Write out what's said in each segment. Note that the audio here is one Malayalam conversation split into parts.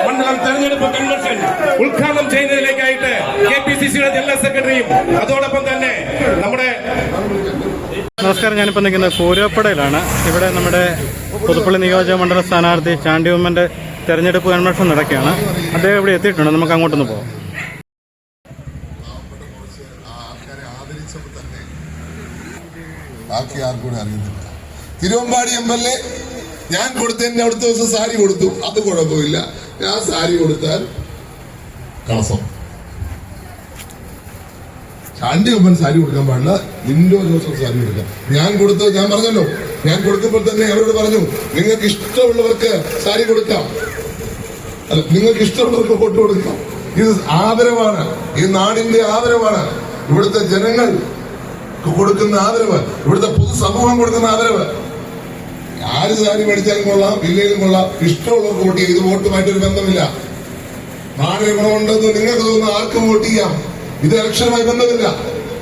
മണ്ഡലം തെരഞ്ഞെടുപ്പ് കൺവെൻഷൻ ഉദ്ഘാടനം ചെയ്യുന്നതിലേക്കായിട്ട് KPCCയുടെ ജനറൽ സെക്രട്ടറിയും അതോടൊപ്പം തന്നെ നമ്മുടെ നമസ്കാരം. ഞാനിപ്പോൾ നിൽക്കുന്നത് കൂരപ്പടയിലാണ്. ഇവിടെ നമ്മുടെ പുതുപ്പള്ളി നിയോജക മണ്ഡല സ്ഥാനാർത്ഥി ചാണ്ടി ഉമ്മന്റെ തെരഞ്ഞെടുപ്പ് കൺവെൻഷൻ നടക്കുകയാണ്. അദ്ദേഹം ഇവിടെ എത്തിയിട്ടുണ്ട്. നമുക്ക് അങ്ങോട്ടൊന്ന് പോകാം. ബാക്കി ആർക്കും അറിയുന്നില്ല. തിരുവമ്പാടി MLA ഞാൻ കൊടുത്തതിന്റെ അടുത്ത ദിവസം സാരി കൊടുത്തു, അത് കുഴപ്പമില്ല. ഞാൻ സാരി കൊടുത്താൽ കളസം. ചാണ്ടി ഉമ്മൻ സാരി കൊടുക്കാൻ പാടില്ല, ലിൻഡോ ജോസഫ് സാരി കൊടുക്കാം. ഞാൻ കൊടുത്തത് ഞാൻ പറഞ്ഞല്ലോ, ഞാൻ കൊടുക്കുമ്പോൾ തന്നെ അവരോട് പറഞ്ഞു നിങ്ങൾക്ക് ഇഷ്ടമുള്ളവർക്ക് സാരി കൊടുക്കാം, അല്ല നിങ്ങൾക്ക് ഇഷ്ടമുള്ളവർക്ക് വോട്ട് കൊടുക്കാം. ഇത് ആദരവാണ്, ഈ നാടിന്റെ ആദരവാണ്, ഇവിടുത്തെ ജനങ്ങൾ കൊടുക്കുന്ന ആദരവ്, ഇവിടുത്തെ പൊതുസമൂഹം കൊടുക്കുന്ന ആദരവ്. ആര് സാരി മേടിച്ചാലും കൊള്ളാം, ഇല്ലെങ്കിലും കൊള്ളാം, ഇഷ്ടമുള്ളവർക്ക് വോട്ട് ചെയ്യാം. ഇത് വോട്ടുമായിട്ടൊരു ബന്ധമില്ല. നാടിന് ഗുണമുണ്ടെന്ന് നിങ്ങൾക്ക് തോന്നുന്ന ആർക്കും വോട്ട് ചെയ്യാം. ഇത് ഇലക്ഷനുമായി ബന്ധമില്ല.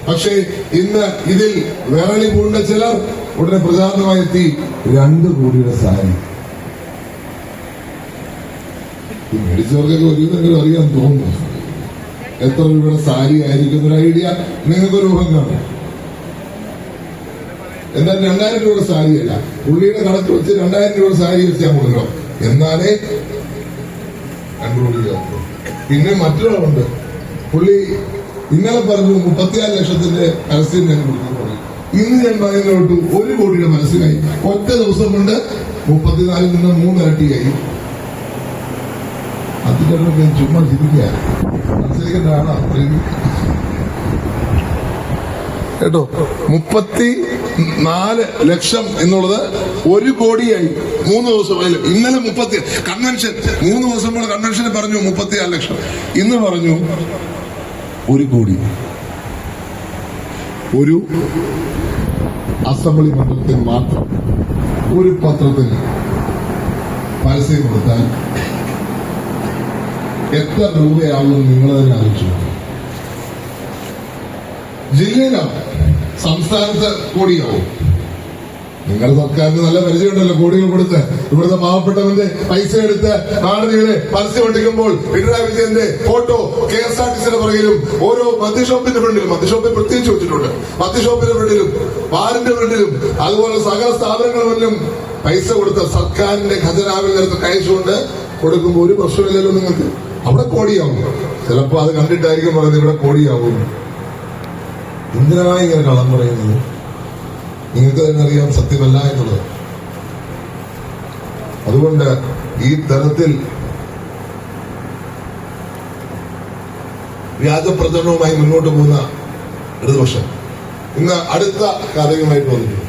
പക്ഷേ ഇന്ന് ഇതിൽ വിരളി പൂണ്ട ചിലർ ഉടനെ പ്രചാരണമായി എത്തി 2 കോടിയുടെ സാരി മേടിച്ചവർക്കൊക്കെ ഒരു അറിയാൻ തോന്നുന്നു. എത്ര രൂപയുടെ സാരി ആയിരിക്കും ഒരു ഐഡിയ നിങ്ങൾക്കൊരു ഊഹം കാണും. എന്നാൽ 2000 രൂപയുടെ സാരിയല്ല, പുള്ളിയുടെ കണക്ക് വെച്ച് 2000 രൂപയുടെ സാരി വെച്ചാൽ കൊടുക്കണം. എന്നാലേ 2 കോടി. പിന്നെ മറ്റൊരാളുണ്ട്, പുള്ളി ഇന്നലെ പറഞ്ഞു 34 ലക്ഷത്തിന്റെ പരസ്യം ഞാൻ കൊടുക്കുന്നു. ഇന്ന് ഞാൻ പറയുന്നതോട്ട് 1 കോടിയുടെ മനസ്സിലായി. ഒറ്റ ദിവസം കൊണ്ട് 34 നിന്ന് 3 ഇരട്ടിയായി. അതിന്റെ ഞാൻ ചുമ്മാ ചിരിക്കുക, മനസ്സിലേക്കേണ്ട ആളാണ് കേട്ടോ. 34 ലക്ഷം എന്നുള്ളത് 1 കോടിയായി 3 ദിവസമായാലും. ഇന്നലെ കൺവെൻഷൻ 3 ദിവസം കൊണ്ട് കൺവെൻഷന് പറഞ്ഞു 34 ലക്ഷം. ഇന്ന് പറഞ്ഞു 1 കോടി. ഒരു അസംബ്ലി മണ്ഡലത്തിൽ മാത്രം ഒരു പത്രത്തിന് പരസ്യം കൊടുത്താൽ എത്ര രൂപയാവുമെന്ന് നിങ്ങൾ തന്നെ ആലോചിച്ചു. ജില്ലയിലാണ്, സംസ്ഥാനത്ത് കോടിയാവും. നിങ്ങളുടെ സർക്കാരിന് നല്ല പരിചയമുണ്ടല്ലോ, കോടികൾ കൊടുത്ത് ഇവിടുത്തെ പാവപ്പെട്ടവന്റെ പൈസ എടുത്ത് നാടിനെ പരസ്യം ഒട്ടിക്കുമ്പോൾ പിണറായി വിജയന്റെ ഫോട്ടോ KSRTCയുടെ പുറകിലും ഓരോ മദ്യഷോപ്പിന്റെ ഫ്രണ്ടിലും, മദ്യഷോപ്പിൽ പ്രത്യേകിച്ച് വെച്ചിട്ടുണ്ട്, മദ്യഷോപ്പിന്റെ ഫ്രണ്ടിലും ബാറിന്റെ ഫ്രണ്ടിലും അതുപോലെ സകല സ്ഥാപനങ്ങളിലും പൈസ കൊടുത്ത സർക്കാരിന്റെ ഖജനാവിൽ നേരത്തെ കഴിച്ചുകൊണ്ട് കൊടുക്കുമ്പോൾ ഒരു പ്രശ്നമില്ലല്ലോ നിങ്ങൾക്ക്. അവിടെ കോടിയാവും. ചിലപ്പോ അത് കണ്ടിട്ടായിരിക്കും പറയുന്നത് ഇവിടെ കോടിയാവും. എന്തിനാണ് ഇങ്ങനെ കള്ളം പറയുന്നത്? നിങ്ങൾക്ക് തന്നെ അറിയാം സത്യമല്ല എന്നുള്ളത്. അതുകൊണ്ട് ഈ തരത്തിൽ വ്യാജപ്രചരണവുമായി മുന്നോട്ട് പോകുന്ന ഇടതുപക്ഷം ഇന്ന് അടുത്ത കഥയുമായിട്ട് വന്നിട്ടുണ്ട്.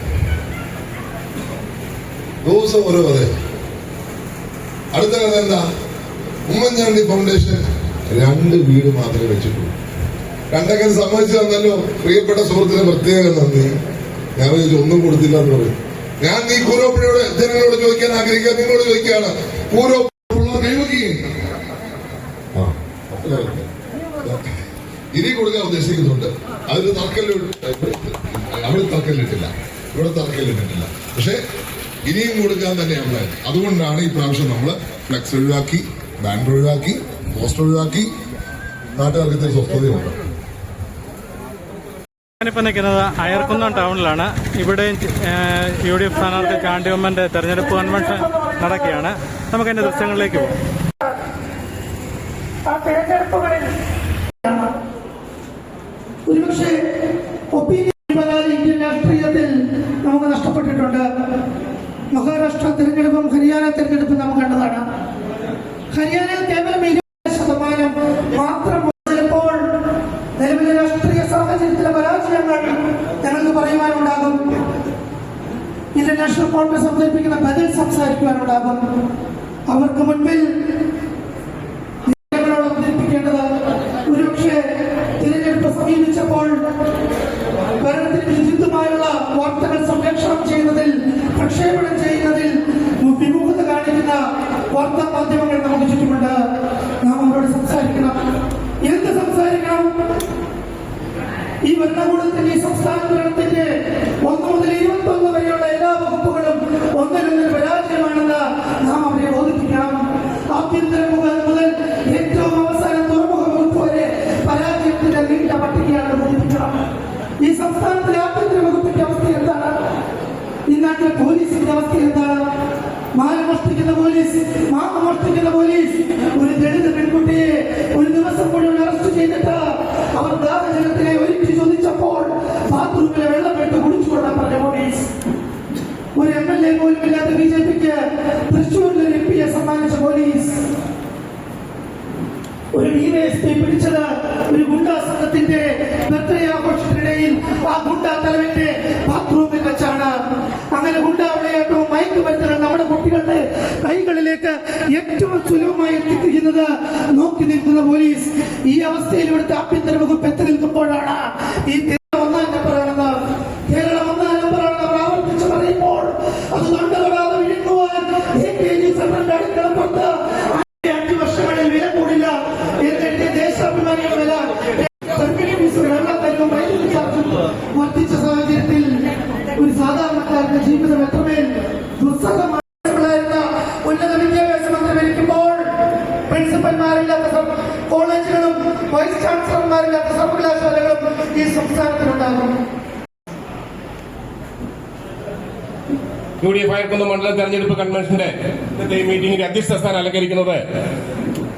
ദിവസം ഓരോ കഥ. അടുത്ത കഥ എന്താ? ഉമ്മൻചാണ്ടി ഫൗണ്ടേഷൻ 2 വീട് മാത്രമേ വെച്ചിട്ടുള്ളൂ. 2 ഒക്കെ സമ്മതിച്ചു തന്നല്ലോ. പ്രിയപ്പെട്ട സുഹൃത്തിന് പ്രത്യേക നന്ദി. ഞാൻ ഒന്നും കൊടുത്തില്ല എന്ന് പറയും. ഞാൻ ഈ കൂരോപ്പുഴയോട് ജനങ്ങളോട് ചോദിക്കാൻ ആഗ്രഹിക്കുക, നിങ്ങളോട് ചോദിക്കുകയാണ്, കൂരോപ്പുള്ള കൈവക്കുകയും ഇനി കൊടുക്കാൻ ഉദ്ദേശിക്കുന്നുണ്ട്. അതിന് അവിടെ തർക്കല്ലിട്ടില്ല, ഇവിടെ തർക്കല്ലിട്ടിട്ടില്ല. പക്ഷെ ഇനിയും കൊടുക്കാൻ തന്നെയാണ് പ്ലാൻ. അതുകൊണ്ടാണ് ഈ പ്രാവശ്യം നമ്മൾ ഫ്ലെക്സ് ഒഴിവാക്കി, ബാനർ ഒഴിവാക്കി, പോസ്റ്റർ ഒഴിവാക്കി. നാട്ടുകാർക്ക് ഇത്തിരി സ്വസ്ഥതയുണ്ട്. ഞാനിപ്പോൾ നിൽക്കുന്നത് അയർക്കുന്നം ടൗണിലാണ്. ഇവിടെ UDF സ്ഥാനാർത്ഥി ചാണ്ടി ഉമ്മന്റെ തെരഞ്ഞെടുപ്പ് കൺവെൻഷൻ നടക്കുകയാണ്. നമുക്ക് അതിന്റെ ദൃശ്യങ്ങളിലേക്ക് പോകാം. ഒരുപക്ഷെ ഇന്ത്യൻ രാഷ്ട്രീയത്തിൽ നമുക്ക് നഷ്ടപ്പെട്ടിട്ടുണ്ട്. മഹാരാഷ്ട്ര തെരഞ്ഞെടുപ്പും ഹരിയാന തെരഞ്ഞെടുപ്പും നമുക്ക് കണ്ടതാണ്. ഹരിയാനയിൽ കേവലം 20% മാത്രം ചിലപ്പോൾ നിലവിലെ രാഷ്ട്രീയ സാഹചര്യത്തിലെ പരാജയങ്ങൾ ഞങ്ങൾക്ക് പറയുവാനുണ്ടാകും. ഇന്ത്യൻ നാഷണൽ കോൺഗ്രസ് അവതരിപ്പിക്കുന്ന ബദൽ സംസാരിക്കുവാനുണ്ടാകും. അവർക്ക് മുൻപിൽ അവതരിപ്പിക്കേണ്ടത് ഒരുപക്ഷെ തിരഞ്ഞെടുപ്പ് സമീപിച്ചപ്പോൾ ഭരണത്തിന് വിരുദ്ധമായുള്ള വാർത്തകൾ സംരക്ഷണം ചെയ്യുന്നതിൽ, പ്രക്ഷേപണം ചെയ്യുന്നതിൽ വിമുഖത സംസ്ഥാന ഭരണത്തിന്റെ 1 മുതൽ 21 വരെയുള്ള എല്ലാ വകുപ്പുകളും ഒന്നിനൊന്നിന് പരാജയമാണെന്ന് നാം അവരെ ബോധിപ്പിക്കണം. ആഭ്യന്തര മുതൽ ഏറ്റവും അവസാനം തുറമുഖ വകുപ്പ് വരെ പരാജയത്തിന്റെ നീണ്ട പട്ടികയാണ് ബോധിപ്പിക്കണം. ഈ സംസ്ഥാനത്തിലെ ആഭ്യന്തര വകുപ്പിന്റെ അവസ്ഥ എന്താണ്? ഈ നാട്ടിലെ പോലീസിന്റെ അവസ്ഥ എന്താണ്? മാനമോഷ്ടിക്കുന്ന പോലീസ് ഒരു ദളിത് പെൺകുട്ടിയെ ഒരു ദിവസം മുഴുവൻ അറസ്റ്റ് ചെയ്തിട്ട് അവർ ദാഹജലത്തിനെ ഒരുക്കി ചോദിച്ചപ്പോൾ ബാത്റൂമിലെ വെള്ളമെടുത്ത് കുടിച്ചുകൊണ്ടാൻ പറഞ്ഞ പോലീസ്. ഒരു MLA പോലും ഇല്ലാത്ത BJPക്ക് തൃശ്ശൂരിലെ MP സമ്മാനിച്ച പോലീസ്. ഒരു DYSP പിടിച്ചത് ഒരു ഗുണ്ടാ സംഘത്തിന്റെ ബർത്ത്ഡേ ആഘോഷത്തിനിടയിൽ ആ ഗുണ്ടാ തലവന്റെ ബാത്റൂമിൽ വെച്ചാണ്. അങ്ങനെ ഗുണ്ടാ വിളയാട്ടവും മയക്കുമരുന്നുകൾ നമ്മുടെ കുട്ടികളുടെ കൈകളിലേക്ക് ഏറ്റവും സുലഭമായി എത്തിക്കുന്നത് നോക്കി നിൽക്കുന്ന പോലീസ്. ഈ അവസ്ഥയിൽ ഇവിടുത്തെ ആഭ്യന്തര വകുപ്പ് എത്തി നിൽക്കുമ്പോഴാണ് ഈ ഒന്നാം നമ്പറാണെന്ന് ആവർത്തിച്ച് പറയുമ്പോൾ അത് കണ്ടുകൊള്ളാതെ വിഴുങ്ങുവാൻ AKG സെന്ററിന്റെ അടുക്കളപ്പുറത്ത് 5 വർഷങ്ങളിൽ വില കൂടില്ല എന്നിട്ട് ദേശാഭിമാനിയുടെ വില വർദ്ധിച്ച സാഹചര്യത്തിൽ ഒരു സാധാരണക്കാരന്റെ ജീവിതം എത്രമേൽ ദുസ്സഹമായിരുന്ന ഉന്നത വിദ്യാഭ്യാസ മന്ത്രി ഭരിക്കുമ്പോൾ പ്രിൻസിപ്പൽമാരില്ലാത്ത കോളേജുകളും വൈസ് ചാൻസലർമാരില്ലാത്ത സർവകലാശാലകളും ഈ സംസ്ഥാനത്തിലുണ്ടാകും. UDF ആയിരിക്കുന്ന മണ്ഡലം തെരഞ്ഞെടുപ്പ് കൺവെൻഷന്റെ ഇന്നത്തെ മീറ്റിംഗിന്റെ അധ്യക്ഷ സ്ഥാനം അലങ്കരിക്കുന്നത്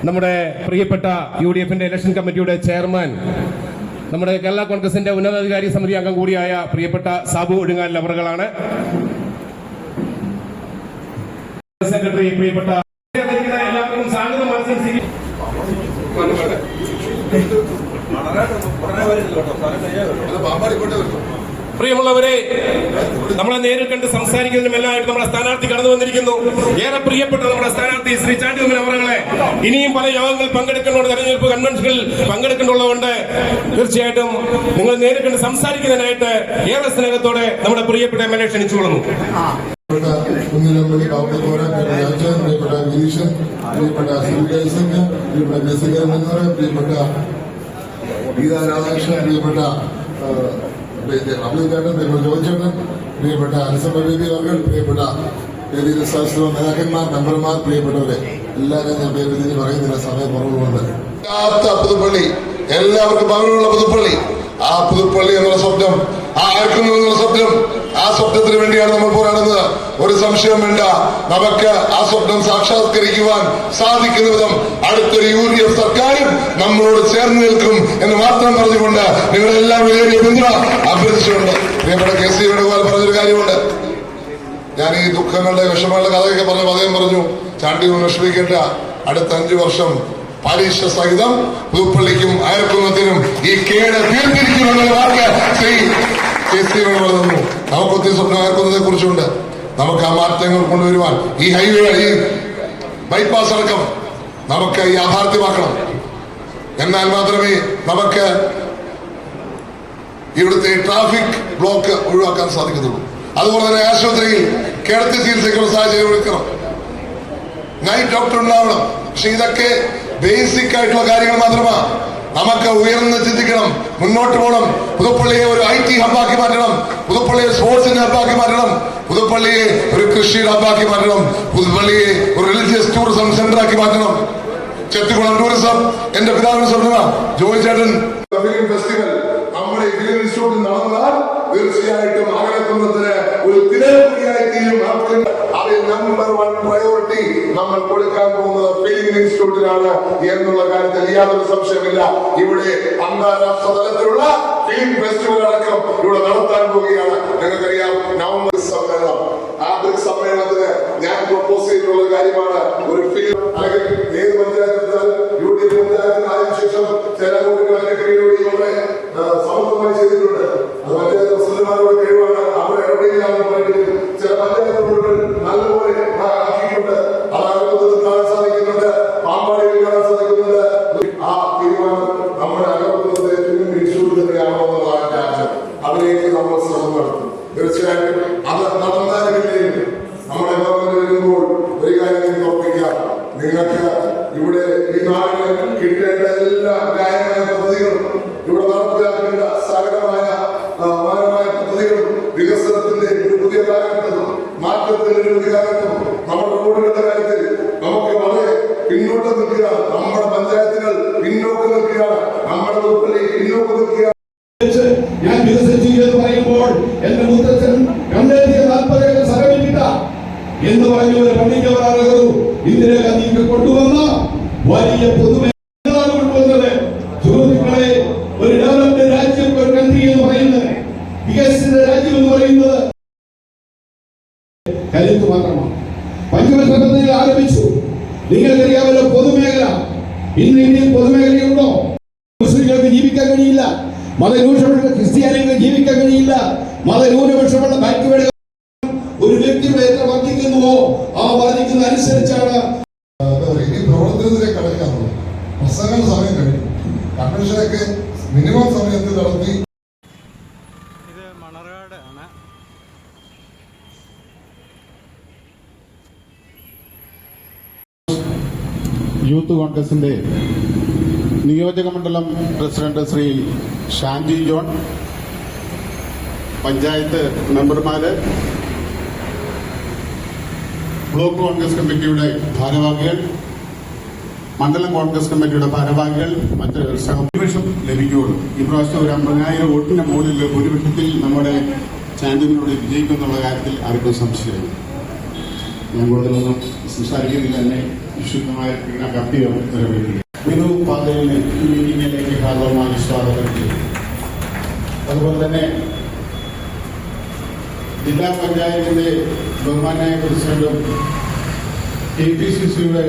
നമ്മുടെ പ്രിയപ്പെട്ട UDFന്റെ ഇലക്ഷൻ കമ്മിറ്റിയുടെ ചെയർമാൻ, നമ്മുടെ കേരള കോൺഗ്രസിന്റെ ഉന്നതാധികാരി സമിതി അംഗം കൂടിയായ പ്രിയപ്പെട്ട സാബു ഒടുങ്ങാൽ അവറുകളാണ്. സെക്രട്ടറി പ്രിയപ്പെട്ട എല്ലാവർക്കും സ്വാഗതം ആശംസിക്കുന്നു. പ്രിയമുള്ളവരെ, നമ്മളെ നേരിൽ കണ്ട് സംസാരിക്കുന്നതിനുമെല്ലാമായിട്ട് നമ്മുടെ സ്ഥാനാർത്ഥി കടന്നു വന്നിരിക്കുന്നു. ഏറെ പ്രിയപ്പെട്ട നമ്മുടെ സ്ഥാനാർത്ഥി ശ്രീ ചാണ്ടി ഉമ്മൻ അവറുകളെ ഇനിയും പല യോഗങ്ങൾ പങ്കെടുക്കുന്നുണ്ട്, തെരഞ്ഞെടുപ്പ് കൺവെൻഷനുകളിൽ പങ്കെടുക്കുന്നുള്ളതുകൊണ്ട് തീർച്ചയായിട്ടും നിങ്ങൾ നേരിൽ കണ്ട് സംസാരിക്കുന്നതിനായിട്ട് ഏറെ സ്നേഹത്തോടെ നമ്മുടെ പ്രിയപ്പെട്ട MLA ക്ഷണിച്ചുകൊള്ളുന്നു. കുഞ്ഞിലമ്പടി ബാബുക്കോര, പ്രിയപ്പെട്ട ഗിരീഷൻ, പ്രിയപ്പെട്ട ശ്രീകേശന്, പ്രിയപ്പെട്ട ജസികരൻ എന്നിവർ, പ്രിയപ്പെട്ട ഗീതാ രാധാകൃഷ്ണൻ, പ്രിയപ്പെട്ട അഭിചേട്ടൻ, പ്രിയപ്പെട്ട ജോയിച്ചേട്ടൻ, പ്രിയപ്പെട്ട അനസമ്മ ബേബി അവർ, പ്രിയപ്പെട്ട ശാസ്ത്ര നേതാക്കന്മാർ, മെമ്പർമാർ, പ്രിയപ്പെട്ടവരെ എല്ലാവരും ഞാൻ പേര് തിരിഞ്ഞ് പറയുന്നില്ല, സമയക്കുറവുകൊണ്ട്. പുതുപ്പള്ളി, എല്ലാവർക്കും പകലുള്ള പുതുപ്പള്ളി, ആ പുതുപ്പള്ളി എന്നുള്ള സ്വപ്നം, ആ ആർക്കുന്നു എന്നുള്ള സ്വപ്നം, ആ സ്വപ്നത്തിന് വേണ്ടിയാണ് നമ്മൾ പോരാടുന്നത്. ഒരു സംശയം വേണ്ട, നമുക്ക് ആ സ്വപ്നം സാക്ഷാത്കരിക്കുവാൻ സാധിക്കുന്ന വിധം അടുത്തൊരു UDF സർക്കാരും നമ്മളോട് ചേർന്ന് നിൽക്കും എന്ന് മാത്രം പറഞ്ഞുകൊണ്ട് നിങ്ങളെല്ലാം വലിയ പിന്തുണ അഭ്യർത്ഥിച്ചുകൊണ്ട് പ്രിയപ്പെട്ട KC വേണുഗോപാൽ പറഞ്ഞൊരു കാര്യമുണ്ട്. ഞാൻ ഈ ദുഃഖങ്ങളുടെ വിഷമങ്ങളുടെ കഥയൊക്കെ പറഞ്ഞപ്പോൾ അദ്ദേഹം പറഞ്ഞു, ചാണ്ടി വിഷമിക്കേണ്ട, അടുത്ത 5 വർഷം പരീക്ഷ സഹിതം പുതുപ്പള്ളിക്കും അയർക്കുന്നതിനും ഈ കേട് തീർത്തിരിക്കുമെന്ന വാക്ക് ശ്രീ KC വേണുഗോപാൽ തന്നു. നമുക്കൊത്തിരി സ്വപ്നം അയർക്കുന്നതിനെ കുറിച്ചുണ്ട്. നമുക്ക് ആ മാറ്റങ്ങൾ കൊണ്ടുവരുവാൻ ഈ ഹൈവേ, ഈ ബൈപ്പാസ് അടക്കം നമുക്ക് യാഥാർത്ഥ്യമാക്കണം. എന്നാൽ മാത്രമേ നമുക്ക് ഇവിടുത്തെ ട്രാഫിക് ബ്ലോക്ക് ഒഴിവാക്കാൻ സാധിക്കത്തുള്ളൂ. അതുപോലെ തന്നെ ആശുപത്രിയിൽ കിടത്തി ചികിത്സയ്ക്കുള്ള സാഹചര്യം ഒരുക്കണം, നൈറ്റ് ഡോക്ടർ ഉണ്ടാവണം. പക്ഷെ ഇതൊക്കെ ബേസിക് ആയിട്ടുള്ള കാര്യങ്ങൾ മാത്രമാണ്. നമുക്ക് ഉയർന്ന് ചിന്തിക്കണം, മുന്നോട്ട് പോകണം. പുതുപ്പള്ളിയെ ഒരു IT ഹബ്ബാക്കി മാറ്റണം, പുതുപ്പള്ളിയെ സ്പോർട്സിന്റെ ഹബ്ബാക്കി മാറ്റണം, പുതുപ്പള്ളിയെ ഒരു കൃഷിയുടെ ഹബ്ബാക്കി മാറ്റണം, പുതുപ്പള്ളിയെ ഒരു റിലീജിയസ് ടൂറിസം സെന്റർ ആക്കി മാറ്റണം. ചെത്തിക്കുളം ടൂറിസം എന്റെ പിതാവിന് സ്വപ്നമാണ്. ജോയി ചേട്ടൻ ഫിലിം ഫെസ്റ്റിവൽ നമ്മുടെ ഫിലിം ഇൻസ്റ്റിറ്റ്യൂട്ടിൽ നടന്നാൽ തീർച്ചയായിട്ടും ആകത്തുന്നതിന് ഒരു തിരക്കുറിയായി തീരും. അതിൽ നമ്പർ 1 പ്രയോറിറ്റി നമ്മൾ കൊടുക്കാൻ പോകുന്നത് ഫിലിം ഇൻസ്റ്റിറ്റ്യൂട്ടിനാണ് എന്നുള്ള കാര്യത്തിൽ യാതൊരു സംശയമില്ല. ഇവിടെ അന്താരാഷ്ട്ര തലത്തിലുള്ള ഫിലിം ഫെസ്റ്റിവൽ അടക്കം ഇവിടെ നടത്താൻ പോവുകയാണ്. നിങ്ങൾക്കറിയാം, നവംബർ സമ്മേളനം, ആ സമ്മേളനത്തിന് ഞാൻ പ്രൊപ്പോസ് ചെയ്തിട്ടുള്ള കാര്യമാണ് ഒരു ഫിലിം, അല്ലെങ്കിൽ ഏത് പഞ്ചായത്തിൽ UDF പഞ്ചായത്തിന് ആയതിനു ശേഷം ചില കുട്ടികളൊക്കെ ഇവിടെ സമത്വമായി ചെയ്തിട്ടുണ്ട്. അത് പഞ്ചായത്ത് പ്രസിഡന്റുമാരുടെ കഴിവാണ്, അവരെ ഇടപെടില്ലാന്ന് പറഞ്ഞിട്ട് ചില പഞ്ചായത്ത് ബോർഡുകൾ നല്ലപോലെ ആക്കിയിട്ടുണ്ട്. അത് കാണാൻ സാധിക്കുന്നുണ്ട്, പാമ്പാടിയിൽ കാണാൻ സാധിക്കുന്നുണ്ട്. ആ തീരുമാനം നമ്മുടെ അകത്തുന്നത് ഇൻസ്റ്റിറ്റ്യൂട്ട് തന്നെയാണോ എന്നുള്ളതാണ് ആശയം. അതിലേക്ക് നമ്മൾ ശ്രമം നടത്തും. തീർച്ചയായിട്ടും അത് നടന്നാലും നമ്മുടെ ഞാൻ വികസിച്ചു എന്ന് പറയുമ്പോൾ എന്റെ മുത്തച്ഛൻ കണ്ടെത്തിയ 40 ഏക്കർ സ്ഥലമില്ല എന്ന് പറഞ്ഞു പണ്ഡിറ്റ് ജവഹർലാൽ നെഹ്റു ഇന്ദിരാഗാന്ധിക്ക് കൊണ്ടുവന്ന വലിയ പൊതുമേഖലയാണ് കൊണ്ടുവന്നത്. സുഹൃത്തുക്കളെ, ഒരു ഡെവലപ്ഡ് രാജ്യം, ഒരു കൺട്രി എന്ന് പറയുന്നത്, വികസിത രാജ്യം എന്ന് പറയുന്നത് കരുത്ത് മാത്രമാണ്. പഞ്ചവർഷ പദ്ധതി ആരംഭിച്ചു. നിങ്ങൾക്കറിയാമല്ലോ പൊതുമേഖല. ഇന്ന് ഇന്ത്യയിൽ പൊതുമേഖലയുണ്ടോ? മുസ്ലിങ്ങൾക്ക് ജീവിക്കാൻ കഴിയില്ല, മതന്യൂനപക്ഷ ക്രിസ്ത്യാനികൾക്ക് ജീവിക്കാൻ കഴിയില്ല, മതന്യൂനപക്ഷമുള്ള ബാക്കിയുടെ ഒരു വ്യക്തിയുടെ എത്ര വർദ്ധിക്കുന്നുവോ ആ വർദ്ധിക്കുന്ന അനുസരിച്ചാണ് ഈ പ്രവർത്തനത്തിലേക്ക് കടക്കാറുള്ളത്. പ്രസംഗ സമയം കഴിഞ്ഞു. കൺവെൻഷനൊക്കെ മിനിമം സമയത്ത് നടത്തി. ഇത് മണർകാട് ആണ്. യൂത്ത് കോൺഗ്രസിന്റെ നിയോജക മണ്ഡലം പ്രസിഡന്റ് ശ്രീ ഷാൻജി ജോൺ, പഞ്ചായത്ത് മെമ്പർമാര്, ബ്ലോക്ക് കോൺഗ്രസ് കമ്മിറ്റിയുടെ ഭാരവാഹികൾ, മണ്ഡലം കോൺഗ്രസ് കമ്മിറ്റിയുടെ ഭാരവാഹികൾ, മറ്റ് ഭൂരിപക്ഷം ലഭിക്കുകയുള്ളൂ. ഇപ്രാവശ്യം ഒരു 50,000 വോട്ടിന് മുകളിൽ ഭൂരിപക്ഷത്തിൽ നമ്മുടെ ചാൻഡിനോട് വിജയിക്കുന്നുള്ള കാര്യത്തിൽ ആർക്കും സംശയമില്ല. ഞാൻ കൂടുതലൊന്നും സംസാരിക്കുന്നില്ല. എന്നെ വിശുദ്ധമായ കത്തി നിറവേറ്റുക. വിനു പാതയിലെ ഈ മീറ്റിംഗിലേക്ക് ഹാർദവമായി സ്വാഗതം ചെയ്തു. അതുപോലെ തന്നെ ജില്ലാ പഞ്ചായത്തിന്റെ ബഹുമാനായ പ്രസിഡന്റും KPCCയുടെ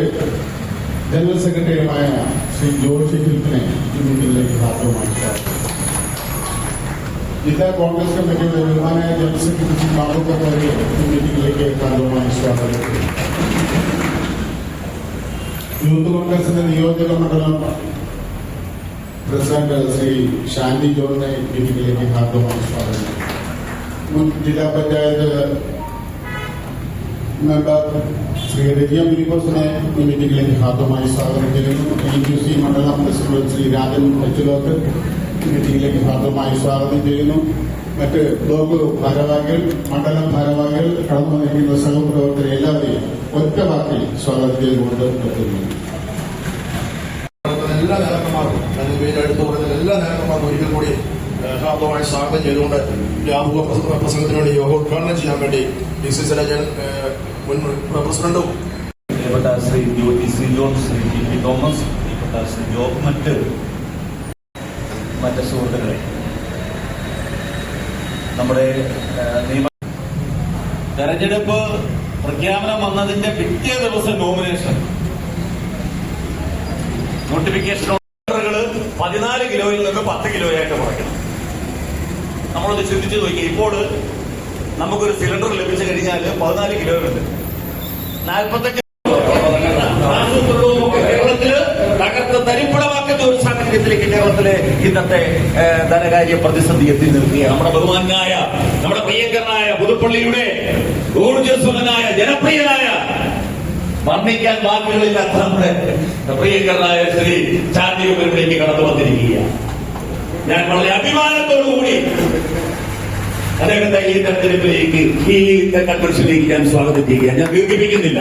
ജനറൽ സെക്രട്ടറിയുമായ ശ്രീ ജോർജ് ഫിലിപ്പിനെ ഈ മീറ്റിംഗിലേക്ക് ഹാർദവമായി സ്വാഗതം. ജില്ലാ കോൺഗ്രസ് കമ്മിറ്റിയുടെ ബഹുമാനായ ജനറൽ സെക്രട്ടറി ശ്രീ ബാബു കത്തോറിയെ ഈ മീറ്റിംഗിലേക്ക് ഹാർദവമായി സ്വാഗതം ചെയ്തു. യൂത്ത് കോൺഗ്രസിന്റെ നിയോജക മണ്ഡലം പ്രസിഡന്റ് ശ്രീ ഷാൻഡി ജോണിനെ മീറ്റിംഗിലേക്ക് ഹാർദവമായി സ്വാഗതം ചെയ്തു. മുൻ ജില്ലാ പഞ്ചായത്ത് മെമ്പർ ശ്രീ റെജിയ ഫിലിപ്പോസിനെ ഈ മീറ്റിംഗിലേക്ക് ഹാർദവമായി സ്വാഗതം ചെയ്യുന്നു. NQC മണ്ഡലം പ്രസിഡന്റ് ശ്രീ രാജൻ അച്ചുലോക്ക് മീറ്റിംഗിലേക്ക് ഹാർദവമായി സ്വാഗതം ചെയ്യുന്നു. മറ്റ് ബ്ലോക്ക് ഭാരവാഹികൾ, മണ്ഡലം ഭാരവാഹികൾ, കടന്നു വന്നിരിക്കുന്ന സഹപ്രവർത്തകരെ എല്ലാവരെയും ഒറ്റ വാക്കിൽ സ്വാഗതം ചെയ്തുകൊണ്ട് എത്തുന്നു. എല്ലാ നേതാക്കന്മാർക്കും അടുത്ത് പറയുന്ന എല്ലാ നേതാക്കന്മാർക്കും ഒരിക്കൽ കൂടി ഹാർദവമായി സ്വാഗതം ചെയ്തുകൊണ്ട് ഈ ആമുഖ പ്രസംഗത്തിന് വേണ്ടി യോഗം ഉദ്ഘാടനം ചെയ്യാൻ വേണ്ടി DCC മുൻ പ്രസിഡന്റും പ്രിയപ്പെട്ട Shri C John, Shri TP Thomas, പ്രിയപ്പെട്ട ശ്രീ ജോബ്, മറ്റ് സുഹൃത്തുക്കളെ, നമ്മുടെ തെരഞ്ഞെടുപ്പ് പ്രഖ്യാപനം വന്നതിന്റെ പിറ്റേ ദിവസം നോട്ടിഫിക്കേഷൻ ഓർഡറുകൾ 14 കിലോയിൽ നിന്ന് 10 കിലോയായിട്ട് കുറയ്ക്കണം. നമ്മളൊന്ന് ചിന്തിച്ചു നോക്കി. ഇപ്പോൾ നമുക്കൊരു സിലിണ്ടർ ലഭിച്ചു കഴിഞ്ഞാൽ 14 കിലോയുണ്ട്. 45 കേരളത്തില് തകർത്ത് തരിപ്പണമാക്കുന്ന ഒരു സാഹചര്യത്തിലേക്ക് കേരളത്തിലെ ഇന്നത്തെ ധനകാര്യ പ്രതിസന്ധി എത്തി നിൽക്കുകയാണ്. നമ്മുടെ ബഹുമാനായ, നമ്മുടെ പ്രിയങ്കരനായ പുതുപ്പള്ളിയുടെ ഊർജ്ജസ്വലനായ, ജനപ്രിയനായ, വർണ്ണിക്കാൻ വാക്കുകളില്ലാത്ത നമ്മുടെ പ്രിയങ്കരനായ ശ്രീ ചാണ്ടി ഉമ്മനിലേക്ക് കടന്നു വന്നിരിക്കുകയാണ്. ഞാൻ വളരെ അഭിമാനത്തോടുകൂടി അദ്ദേഹത്തെ ഈ തെരഞ്ഞെടുപ്പിലേക്ക്, ഈ കൺവെൻഷനിലേക്ക് ഞാൻ സ്വാഗതം ചെയ്യുക. ഞാൻ ദീർഘിപ്പിക്കുന്നില്ല,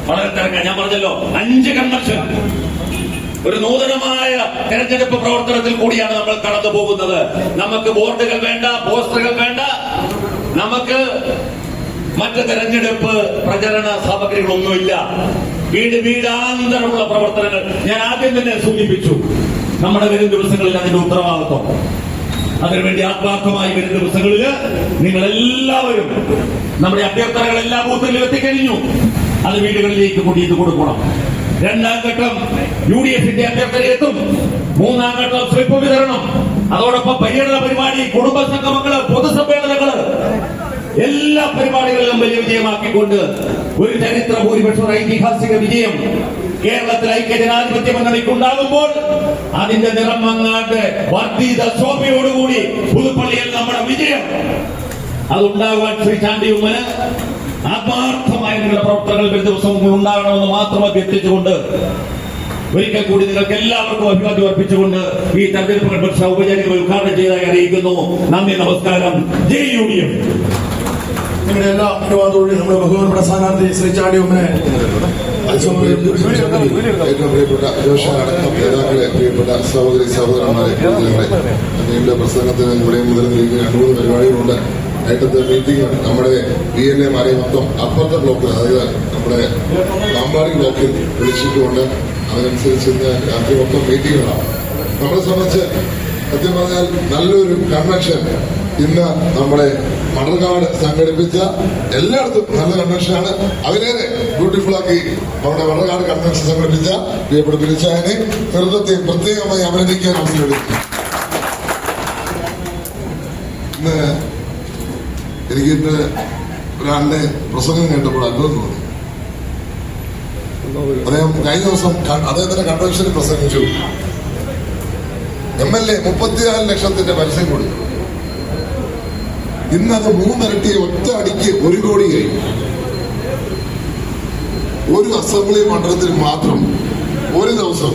വളരെ തിരക്കാൻ. ഞാൻ പറഞ്ഞല്ലോ 5 കൺവെൻഷൻ, ഒരു നൂതനമായ തെരഞ്ഞെടുപ്പ് പ്രവർത്തനത്തിൽ കൂടിയാണ് നമ്മൾ കടന്നു പോകുന്നത്. നമുക്ക് ബോർഡുകൾ വേണ്ട, പോസ്റ്ററുകൾ വേണ്ട, നമുക്ക് മറ്റ് തെരഞ്ഞെടുപ്പ് പ്രചരണ സാമഗ്രികളൊന്നുമില്ല. വീടാന്തരമുള്ള പ്രവർത്തനങ്ങൾ. ഞാൻ ആദ്യം തന്നെ സൂചിപ്പിച്ചു, നമ്മുടെ വരും ദിവസങ്ങളിൽ അതിന്റെ ഉത്തരവാദിത്വം. അതിനുവേണ്ടി ആത്മാർത്ഥമായി വരും ദിവസങ്ങളിൽ നിങ്ങളെല്ലാവരും നമ്മുടെ അഭ്യർത്ഥനകൾ എല്ലാ ബൂത്തുകളിലും എത്തിക്കഴിഞ്ഞു. അത് വീടുകളിലേക്ക് കൂടി ഇത് കൊടുക്കണം. 2ാം ഘട്ടം UDFന്റെ അഭ്യർത്ഥന എത്തും. 3ാം ഘട്ടം സ്ലിപ്പ് വിതരണം, അതോടൊപ്പം പര്യടന പരിപാടി, കുടുംബ സംഗമങ്ങള്, പൊതുസമ്മേളനങ്ങള്, എല്ലാ പരിപാടികളിലും വലിയ വിജയമാക്കിക്കൊണ്ട് ഒരു ചരിത്ര ഭൂരിപക്ഷം, ഐതിഹാസിക വിജയം കേരളത്തിൽ ഐക്യജനാധിപത്യ മുന്നണിക്കുണ്ടാകുമ്പോൾ അതിന്റെ നിറം മങ്ങാണ്ട് വർദ്ധിത ശോഭയോടുകൂടി പുതുപ്പള്ളിയിൽ നമ്മുടെ വിജയം അതുണ്ടാകുവാൻ ശ്രീ ചാണ്ടി ഉമ്മന് ആത്മാർത്ഥമായ നിങ്ങളുടെ പ്രവർത്തനങ്ങൾ വരും ദിവസങ്ങൾ ഉണ്ടാകണമെന്ന് മാത്രം അഭ്യർത്ഥിച്ചുകൊണ്ട് ഒരിക്കൽ കൂടി നിങ്ങൾക്ക് എല്ലാവർക്കും അഭിവാദ്യം അർപ്പിച്ചുകൊണ്ട് ഈ തെരഞ്ഞെടുപ്പ് കൺവെൻഷൻ ഔപചാരികമായി ഉദ്ഘാടനം ചെയ്തതായി അറിയിക്കുന്നു. നന്ദി, നമസ്കാരം. ജയ് UDF. നിങ്ങളുടെ എല്ലാ അനുവാദത്തോടും നമ്മുടെ ബഹുമാനപ്പെട്ട സ്ഥാനാർത്ഥി ശ്രീ ചാണ്ടി ഉമ്മനെ ഏറ്റവും പ്രിയപ്പെട്ട ജോഷടക്കം നേതാക്കളെ, പ്രിയപ്പെട്ട സഹോദരി സഹോദരന്മാരെ, നീണ്ട പ്രസംഗത്തിന് ഇവിടെ മുതൽ 2-3 പരിപാടികളുണ്ട്. നേട്ടത്തെ മീറ്റിംഗ് നമ്മുടെ DNA മാരെ മൊത്തം അപ്പുറത്തെ ബ്ലോക്കിൽ, അതായത് നമ്മുടെ കാമ്പാടി ബ്ലോക്കിൽ വിളിച്ചിട്ടുകൊണ്ട് അതനുസരിച്ച് ഇന്ന് രാത്രി മൊത്തം മീറ്റിങ്ങുകളാണ്. നമ്മളെ സംബന്ധിച്ച് സത്യം പറഞ്ഞാൽ നല്ലൊരു കൺവെൻഷൻ ഇന്ന് നമ്മുടെ മണർകാട് സംഘടിപ്പിച്ച എല്ലായിടത്തും നല്ല കൺവെൻഷനാണ്. അതിലേറെ ബ്യൂട്ടിഫുൾ ആക്കി നമ്മുടെ മണർകാട് കൺവെൻഷൻ സംഘടിപ്പിച്ച പ്രിയപ്പെട്ട ബിരിച്ചായനെ നേതൃത്വത്തെ പ്രത്യേകമായി അഭിനന്ദിക്കാൻ അവസരം ലഭിക്കും. ഇന്ന് എനിക്കിന്ന് ഒരാളുടെ പ്രസംഗം കേട്ടപ്പോൾ അത്ഭുതം തോന്നി. അദ്ദേഹം കഴിഞ്ഞ ദിവസം അദ്ദേഹത്തിന്റെ കൺവെൻഷനിൽ പ്രസംഗിച്ചു. MLA 34 ലക്ഷത്തിന്റെ പരസ്യം കൊടുത്തു. ഇന്നത് 3 ഇരട്ടി ഒറ്റ അടിക്ക് 1 കോടി കഴിഞ്ഞു. ഒരു അസംബ്ലി മണ്ഡലത്തിൽ മാത്രം ഒരു ദിവസം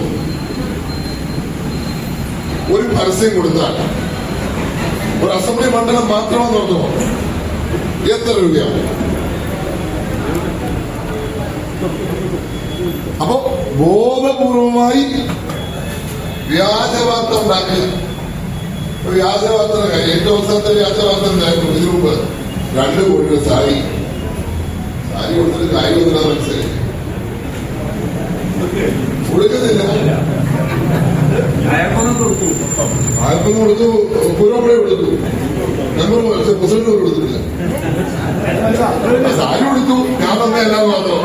ഒരു പരസ്യം കൊടുത്താൽ ഒരു അസംബ്ലി മണ്ഡലം മാത്രമെന്ന് നോക്കുമോ എത്ര രൂപയാണ്? അപ്പോ ബോധപൂർവമായി വ്യാജവാർത്ത ഉണ്ടാക്കുക. വ്യാജവാർത്ത ഏറ്റവും അവസാനത്തെ വ്യാജവാർത്ത ഉണ്ടായിരുന്നു. ഇതിനു മുമ്പ് 2 കോടിയുടെ സാരി കൊടുത്തിട്ട് കാര്യമൊന്നും മനസ്സിലായി കൊടുക്കുന്നില്ല. ആർക്കൊന്നും കൊടുത്തു, പുരോപടി കൊടുത്തു, പ്രസിഡന്റ് കൊടുത്തിട്ടില്ല. സാരി കൊടുത്തു, ഞാൻ തന്നെ എല്ലാം മാത്രം.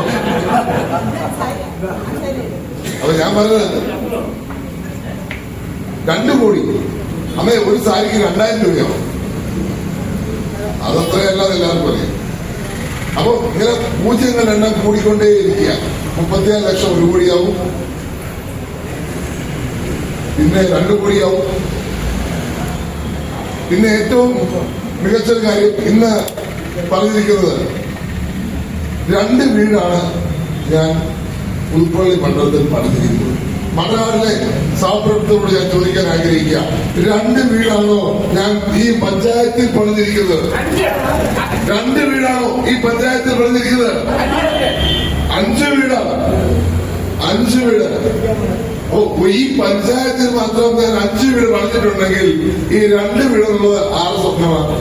അപ്പൊ ഞാൻ പറഞ്ഞത് 2 കോടി അമ്മേ ഒരു സാരിക്ക് 2000 രൂപയാവും. അതത്രയല്ലാതെ എല്ലാവർക്കും അറിയാം. അപ്പൊ ഇങ്ങനെ പൂജ്യങ്ങളുടെ എണ്ണം കൂടിക്കൊണ്ടേയിരിക്കുക. 34 ലക്ഷം 1 കോടിയാവും, പിന്നെ 2 കോടിയാവും. പിന്നെ ഏറ്റവും മികച്ചൊരു കാര്യം ഇന്ന് പറഞ്ഞിരിക്കുന്നത് 2 വീടാണ് ഞാൻ പുതുപ്പള്ളി മണ്ഡലത്തിൽ പണിതിരിക്കുന്നത്. മണ്ണാറിലെ സഹപ്രവർത്തകരോട് ഞാൻ ചോദിക്കാൻ ആഗ്രഹിക്കുക, 2 വീടാണോ ഞാൻ ഈ പഞ്ചായത്തിൽ പണിതിരിക്കുന്നത്? 2 വീടാണോ ഈ പഞ്ചായത്തിൽ പണിതിരിക്കുന്നത്? 5 വീടാണ്. 5 വീട്. ഈ പഞ്ചായത്തിൽ മാത്രം ഞാൻ 5 വീട് പണിതിട്ടുണ്ടെങ്കിൽ ഈ 2 വീടുള്ളത് ആറ് സ്വപ്നമാണ്.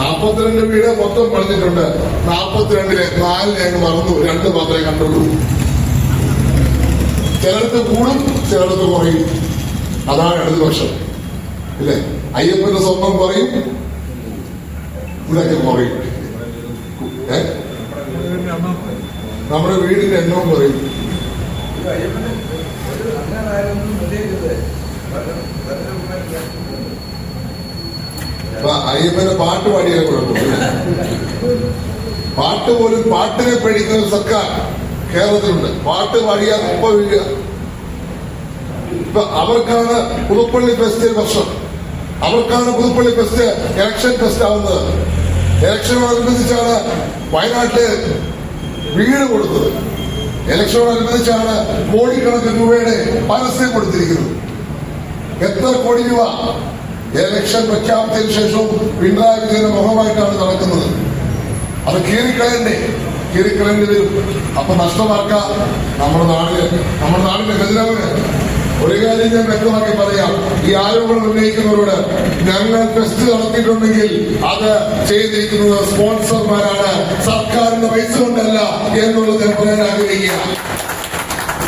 42 വീട് മൊത്തം പണിതിട്ടുണ്ട്. 42-ലെ 4 ഞങ്ങൾ മറന്നു, 2 മാത്രമേ കണ്ടുള്ളൂ. ചിലർക്ക് കൂടും, ചിലർക്ക് കുറയും. അതാണ് ഇടതുപക്ഷം, ഇല്ലേ? അയ്യപ്പന്റെ സ്വർണം കുറയും, ഇതൊക്കെ കുറയും. നമ്മുടെ വീടിന്റെ എണ്ണവും കുറയും. അയ്യപ്പന്റെ പാട്ട് പാടിയാൽ കുഴപ്പമില്ല. പാട്ട് പോലും, പാട്ടിനെ പേടിക്കുന്ന ഒരു സർക്കാർ കേരളത്തിലുണ്ട്. പാട്ട് പാടിയാൽ ഉപ്പ വീഴുക. ഇപ്പൊ അവർക്കാണ് പുതുപ്പള്ളി ഫെസ്റ്റ് വർഷം, അവർക്കാണ് പുതുപ്പള്ളി ഫെസ്റ്റ് ഇലക്ഷൻ ഫെസ്റ്റ് ആവുന്നത്. ഇലക്ഷനോടനുബന്ധിച്ചാണ് വയനാട്ടില് വീട് കൊടുത്തത്. ഇലക്ഷനോടനുബന്ധിച്ചാണ് കോടിക്കണക്കിന് രൂപയുടെ പരസ്യം കൊടുത്തിരിക്കുന്നത്. എത്ര കോടി രൂപ ഇലക്ഷൻ പ്രഖ്യാപിച്ചതിന് ശേഷവും പിണറായി വിജയന്റെ മുഖമായിട്ടാണ് നടക്കുന്നത്. അത് കീറിക്കളയണ്ടേ? കീറിക്കളയേണ്ടി വരും. അപ്പൊ നഷ്ടമാക്കാം നമ്മുടെ നാടിന്റെ ഖജനാവിന്. ഒരു കാര്യം ഞാൻ വ്യക്തമാക്കി പറയാം, ഈ ആരോപണം ഉന്നയിക്കുന്നവരോട്, ഞങ്ങൾ ഫെസ്റ്റ് നടത്തിയിട്ടുണ്ടെങ്കിൽ അത് ചെയ്തിരിക്കുന്നത് സ്പോൺസർമാരാണ്, സർക്കാരിന്റെ പൈസ കൊണ്ടല്ല എന്നുള്ളത് ഞാൻ പറയാൻ ആഗ്രഹിക്കുക.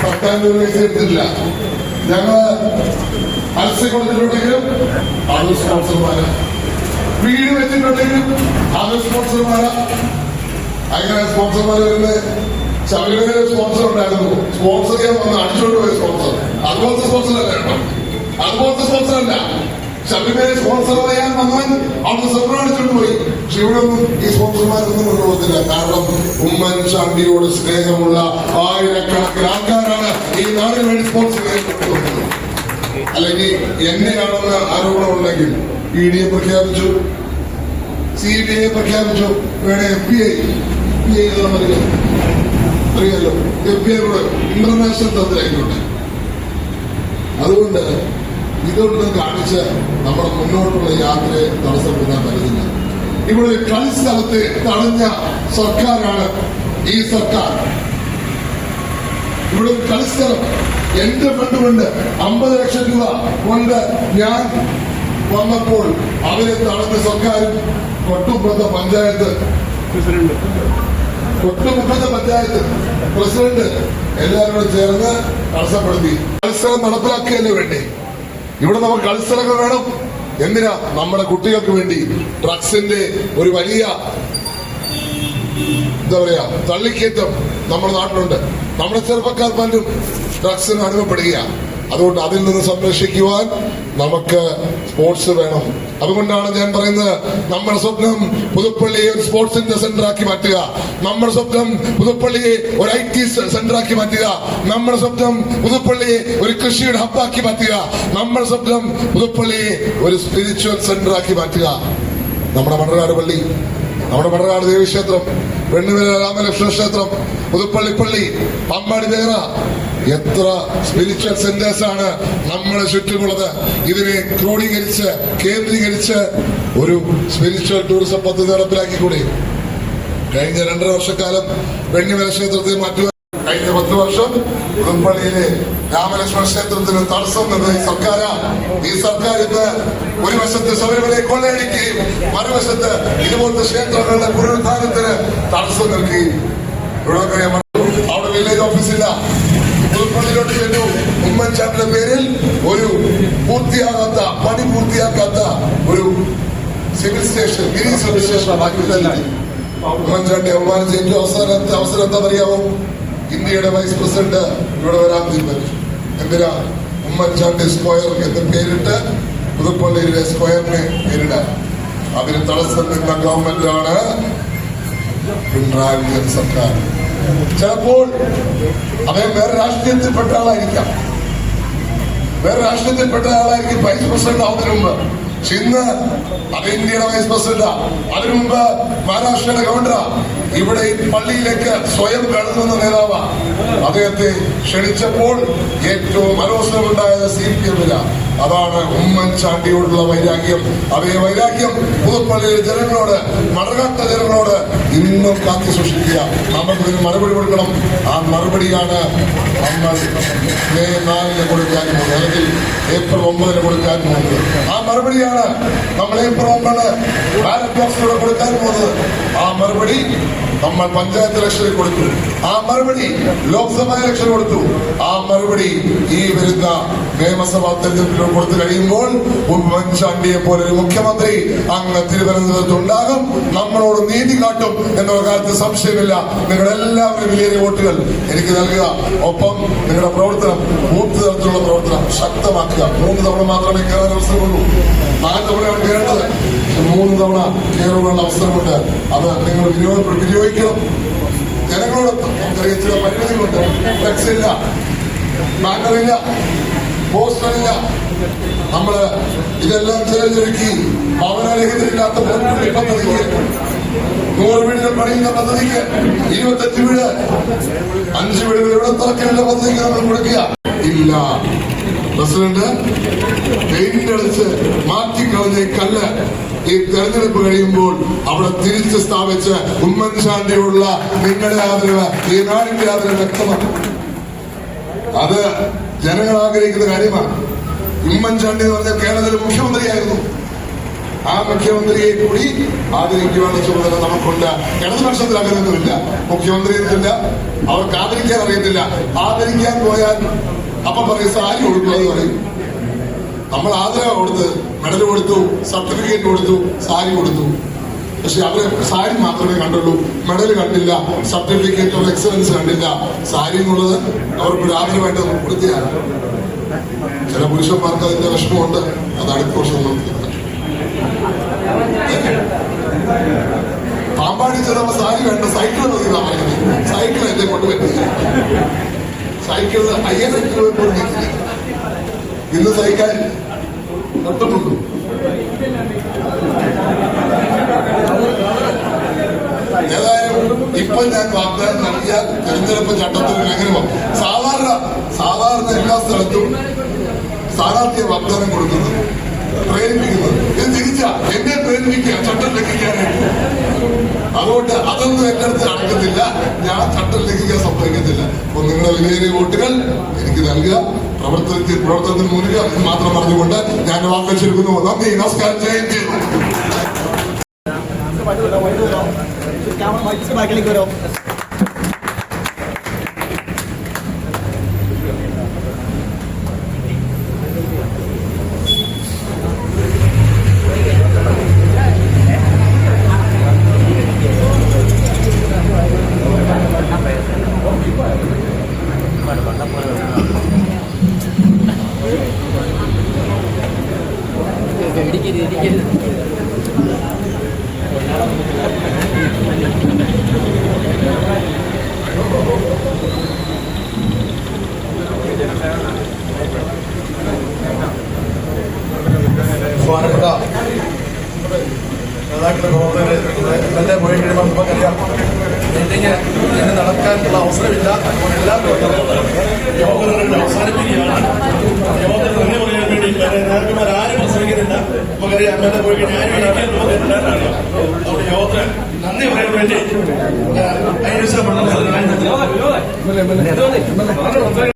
സർക്കാരിന്റെ പൈസ എടുത്തിട്ടില്ല. ഞങ്ങള് പരസ്യം കൊടുത്തിട്ടുണ്ടെങ്കിലും അത് സ്പോൺസർമാര്, വീട് വെച്ചിട്ടുണ്ടെങ്കിലും അത് സ്പോൺസർമാരാ. അങ്ങനെ സ്പോൺസർമാർ വരുന്നത് ശബരിമല സ്പോൺസർ ഉണ്ടായിരുന്നു. സ്പോൺസർ ചെയ്യാൻ വന്ന് അടിച്ചുകൊണ്ട് പോയ സ്പോൺസർ, അതുപോലത്തെ സ്പോൺസർ അല്ല കേട്ടോ. അതുപോലത്തെ സ്പോൺസർ അല്ല. ശബരിമല സ്പോൺസർ ചെയ്യാൻ വന്നവൻ അവിടുത്തെ സ്വർണ്ണം അടിച്ചുകൊണ്ട് പോയി. പക്ഷെ ഇവിടെ ഒന്നും ഈ സ്പോൺസർമാരൊന്നും കൊണ്ടുപോകത്തില്ല. കാരണം ഉമ്മൻചാണ്ടിയോട് സ്നേഹമുള്ള ആയിരക്കണക്കിന് ആൾക്കാരാണ് ഈ നാടിന് വേണ്ടി സ്പോൺസർ ചെയ്യപ്പെടുന്നത്. അല്ലെങ്കിൽ എന്നെയാണെന്ന് ആരോപണമുണ്ടെങ്കിൽ ED പ്രഖ്യാപിച്ചു, CBI പ്രഖ്യാപിച്ചു, വേണേ FBI അറിയാലോ. FBI കൂടെ ഇന്റർനാഷണൽ തന്ത്രമായിക്കോട്ടെ. അതുകൊണ്ട് ഇതൊന്നും കാണിച്ച് നമ്മുടെ മുന്നോട്ടുള്ള യാത്രയെ തടസ്സപ്പെടുത്താൻ പറ്റുന്നില്ല. ഇവിടെ ഒരു കളിസ്ഥലത്തെ തടഞ്ഞ സർക്കാരാണ് ഈ സർക്കാർ. ഇവിടെ ഒരു കളിസ്ഥലം എന്റെ ഫണ്ട് കൊണ്ട് 50 ലക്ഷം രൂപ കൊണ്ട് ഞാൻ വന്നപ്പോൾ അവരെ തടഞ്ഞ സർക്കാരും കൊട്ടുപുറത്തെ പഞ്ചായത്ത് പ്രസിഡന്റ് എല്ലാവരും കൂടെ ചേർന്ന് തടസ്സപ്പെടുത്തി. കളിസ്ഥലം നടപ്പിലാക്കുകയല്ലേ വേണ്ടേ? ഇവിടെ നമുക്ക് കളിസ്ഥലങ്ങൾ വേണം. എന്തിനാ? നമ്മുടെ കുട്ടികൾക്ക് വേണ്ടി. ഡ്രഗ്സിന്റെ ഒരു വലിയ എന്താ പറയാ തള്ളിക്കയറ്റം നമ്മുടെ നാട്ടിലുണ്ട്. നമ്മുടെ ചെറുപ്പക്കാർ പലരും ഡ്രഗ്സിന് അനുഭവപ്പെടുക. അതുകൊണ്ട് അതിൽ നിന്ന് സംരക്ഷിക്കുവാൻ നമുക്ക് സ്പോർട്സ് വേണം. അതുകൊണ്ടാണ് ഞാൻ പറയുന്നത്, നമ്മുടെ സ്വപ്നം പുതുപ്പള്ളിയെ ഒരു സ്പോർട്സിന്റെ സെന്ററാക്കി മാറ്റുക. നമ്മുടെ സ്വപ്നം പുതുപ്പള്ളിയെ ഒരു IT സെന്ററാക്കി മാറ്റുക. നമ്മുടെ സ്വപ്നം പുതുപ്പള്ളിയെ ഒരു കൃഷിയുടെ ഹബ്ബാക്കി മാറ്റുക. നമ്മുടെ സ്വപ്നം പുതുപ്പള്ളിയെ ഒരു സ്പിരിച്വൽ സെന്ററാക്കി മാറ്റുക. നമ്മുടെ മണ്ണാട് പള്ളി, നമ്മുടെ മണ്ണാട് ദേവീക്ഷേത്രം, വെണ്ണുവില രാമലക്ഷ്മണ ക്ഷേത്രം, പുതുപ്പള്ളി പള്ളി, പാമ്പാടി ദേറ, എത്ര സ്പിരിച്വൽ സെന്റേഴ്സ് ആണ് നമ്മുടെ ചുറ്റുമുള്ളത്. ഇതിനെ ക്രോഡീകരിച്ച് കേന്ദ്രീകരിച്ച് ഒരു സ്പിരിച്വൽ ടൂറിസം പദ്ധതി നടപ്പിലാക്കിക്കൂടെ? കഴിഞ്ഞ 2.5 വർഷക്കാലം വെണ്ണിമല ക്ഷേത്രത്തെ മാറ്റുക. കഴിഞ്ഞ 10 വർഷം പുതുപ്പള്ളിയിലെ രാമലക്ഷ്മണ ക്ഷേത്രത്തിന് തടസ്സം നിന്നത് ഈ സർക്കാർ ഇന്ന് ഒരു വശത്ത് ശബരിമലയെ കൊള്ളയടിക്കുകയും മറുവശത്ത് ഇതുപോലത്തെ ക്ഷേത്രങ്ങളുടെ പുനരുദ്ധാരണത്തിന് തടസ്സം നിൽക്കുകയും. അവിടെ വില്ലേജ് ഓഫീസില്ല. പുതുപ്പള്ളിയിലോട്ട് ചെന്നു. ഉമ്മൻചാണ്ടിയുടെ പേരിൽ ഒരു പണി പൂർത്തിയാക്കാത്ത ഒരു civil station, mini civil station ആക്കി. ഉമ്മൻചാണ്ടി അവമാനിച്ച ഏറ്റവും അവസരം എന്താ പറയാമോ? ഇന്ത്യയുടെ വൈസ് പ്രസിഡന്റ് ഇവിടെ വരാൻ തീരുമാനിച്ചു. എന്തിനാ? ഉമ്മൻചാണ്ടി സ്ക്വയർ എന്ന് പേരിട്ട് പുതുപ്പള്ളിയിലെ സ്ക്വയറിനെ പേരിടാൻ. അതിന് തടസ്സം നിന്ന ഗവൺമെന്റാണ് പിണറായി വിജയൻ സർക്കാർ. ചിലപ്പോൾ അദ്ദേഹം വേറെ രാഷ്ട്രീയത്തിൽപ്പെട്ട ആളായിരിക്കാം, വൈസ് പ്രസിഡന്റ് ആവുന്നതിന് മുമ്പ്. പക്ഷെ ഇന്ന് അത് ഇന്ത്യയുടെ വൈസ് പ്രസിഡന്റാ. അതിനു മുമ്പ് മഹാരാഷ്ട്രയുടെ ഗവർണറാ. ഇവിടെ ഈ പള്ളിയിലേക്ക് സ്വയം കടന്നുവന്ന നേതാവാ. അദ്ദേഹത്തെ ക്ഷണിച്ചപ്പോൾ ഏറ്റവും അലോസരമുണ്ടായത് CPM-ല. അതാണ് ഉമ്മൻചാണ്ടിയോടുള്ള വൈരാഗ്യം. അതേ വൈരാഗ്യം പുതുപ്പള്ളിയിലെ ജനങ്ങളോട്, മടങ്ങാത്ത ജനങ്ങളോട് ഇന്നും കാത്തു സൂക്ഷിക്കുക. നമുക്ക് ഇതിന് മറുപടി കൊടുക്കണം. ആ മറുപടിയാണ് നമ്മൾ May 4 കൊടുക്കാൻ പോകുന്നത്, അല്ലെങ്കിൽ April 9 കൊടുക്കാൻ പോകുന്നത്. ആ മറുപടിയാണ് നമ്മൾ April 9 ബാലറ്റ് ബോക്സിലൂടെ കൊടുക്കാൻ പോകുന്നത്. ആ മറുപടി നമ്മൾ പഞ്ചായത്ത് ഇലക്ഷനിൽ കൊടുത്തു. ആ മറുപടി ലോക്സഭാ ഇലക്ഷൻ കൊടുത്തു. ആ മറുപടി ഈ വരുന്ന നിയമസഭാ തെരഞ്ഞെടുപ്പിൽ കൊടുത്തു കഴിയുമ്പോൾ ഉമ്മൻചാണ്ടിയെ പോലെ ഒരു മുഖ്യമന്ത്രി അങ്ങ് തിരുവനന്തപുരത്ത് ഉണ്ടാകും. നമ്മളോട് നീതി കാട്ടും എന്ന കാര്യത്തിൽ സംശയമില്ല. നിങ്ങളെല്ലാവരും വിലയേറിയ വോട്ടുകൾ എനിക്ക് നൽകുക. ഒപ്പം നിങ്ങളുടെ പ്രവർത്തനം, ബൂത്ത് തലത്തിലുള്ള പ്രവർത്തനം ശക്തമാക്കുക. 3 തവണ മാത്രമേ കയറാൻ അവസരമുള്ളൂ. 4 തവണയാണ് കയറേണ്ടത്. 3 തവണ കയറുവാനുള്ള അവസരമുണ്ട്. അത് നിങ്ങൾ വിനിയോഗിക്കണം. ജനങ്ങളോട് നമുക്കറിയാം ചില പരിമിതികളുണ്ട്. ഫ്ലെക്സില്ല, ബാനറില്ല, പോസ്റ്ററില്ല. നമ്മള് ഇതെല്ലാം ചെലവഴിക്കി ഭവനരഹിതരില്ലാത്ത പദ്ധതിക്ക്, 100 വീടുകൾ പണിയുന്ന പദ്ധതിക്ക്, 25 വീട്, 5 വീടുകൾ ഇവിടെ തുറക്കാനുള്ള പദ്ധതിക്ക് നമ്മൾ കൊടുക്കുക ഇല്ല. പ്രസിഡന്റ് പെയിന്റ് അടിച്ച് മാറ്റിക്കളഞ്ഞ കല്ല് ഈ തെരഞ്ഞെടുപ്പ് കഴിയുമ്പോൾ അവിടെ തിരിച്ച് സ്ഥാപിച്ച് ഉമ്മൻചാണ്ടിയുള്ള നിങ്ങളുടെ ആദരവ്, ഈ നാടിന്റെ ആദരവ് വ്യക്തമാണ്. അത് ജനങ്ങൾ ആഗ്രഹിക്കുന്ന കാര്യമാണ്. ഉമ്മൻചാണ്ടി എന്ന് പറഞ്ഞ കേരളത്തിലെ മുഖ്യമന്ത്രിയായിരുന്നു. ആ മുഖ്യമന്ത്രിയെ കൂടി ആദരിക്കുവാനുള്ള ചുമതല നമുക്കുണ്ട്. ഇടതുപക്ഷത്തിൽ അങ്ങനെയൊന്നുമില്ല. മുഖ്യമന്ത്രി എന്നില്ല, അവർക്ക് ആദരിക്കാൻ അറിയത്തില്ല. ആദരിക്കാൻ പോയാൽ അപ്പം പറയും സാരി കൊടുക്കുക എന്ന് പറയും. നമ്മൾ ആദരവ് കൊടുത്ത് മെഡൽ കൊടുത്തു, സർട്ടിഫിക്കറ്റ് കൊടുത്തു, സാരി കൊടുത്തു. പക്ഷെ അവര് സാരി മാത്രമേ കണ്ടുള്ളൂ, മെഡൽ കണ്ടില്ല, സർട്ടിഫിക്കറ്റ് ഓഫ് എക്സലൻസ് കണ്ടില്ല. സാരി എന്നുള്ളത് അവർക്കൊരു ആദരവായിട്ട് കൊടുക്കുകയാണ്. ചില പുരുഷന്മാർക്ക് അതിന്റെ വിഷമമുണ്ട്. അത് അടുത്ത വർഷം നമുക്ക് പാമ്പാടി ചിലപ്പോൾ സാരി വേണ്ട, സൈക്കിൾ മതി എന്നാ പറയുന്നത്. സൈക്കിൾ എന്നെ കൊണ്ടുവരുന്നില്ല. സൈക്കിളിൽ 5000 രൂപ കൊടുത്തിട്ടില്ല. ഇന്ന് സൈക്കിൾ നട്ടുമുണ്ടു. ഏതായാലും ഇപ്പൊ ഞാൻ വാഗ്ദാനം നൽകിയാൽ തെരഞ്ഞെടുപ്പ് ചട്ടത്തിൽ ലംഘനമാണ്. സാധാരണ എല്ലാ സ്ഥലത്തും സ്ഥാനാർത്ഥിയെ വാഗ്ദാനം കൊടുക്കുന്നത്, പ്രേരിപ്പിക്കുന്നത് ഇത് തിരിച്ച എന്നെ പ്രേരിപ്പിക്കുക ചട്ടം ലംഘിക്കാനായിട്ട്. അതുകൊണ്ട് അതൊന്നും എന്റെ അടുത്ത് നടക്കത്തില്ല. ഞാൻ ചട്ടം ലംഘിക്കാൻ സമ്മതിക്കത്തില്ല. അപ്പൊ നിങ്ങളുടെ വിലയേറിയ വോട്ടുകൾ എനിക്ക് നൽകുക, പ്രവർത്തനത്തിന് മുന്നിൽ ഇത് മാത്രം പറഞ്ഞുകൊണ്ട് ഞാൻ വാക്കുകൾ ചുരുക്കുന്നു. നന്ദി, നമസ്കാരം, ജയ് ഹിന്ദ്. ബഹുമാനപ്പെട്ട നേതാക്കളുടെ പ്രവർത്തകരെ എന്നെ പോയി കഴിയുമ്പോൾ നമുക്കറിയാം മീറ്റിംഗ് ഇന്ന് നടക്കാനുള്ള അവസരമില്ല. എല്ലാ യോഗങ്ങളും അവസാനിപ്പിക്കുകയാണ്. യോഗത്തിന് നന്ദി പറയാൻ വേണ്ടി നേതാക്കന്മാർ ആരും പ്രസംഗിക്കുന്നില്ല. നമുക്കറിയാം എന്നെ പോയി കഴിഞ്ഞാൽ നമ്മുടെ യോഗത്തിന് നന്ദി പറയാൻ വേണ്ടി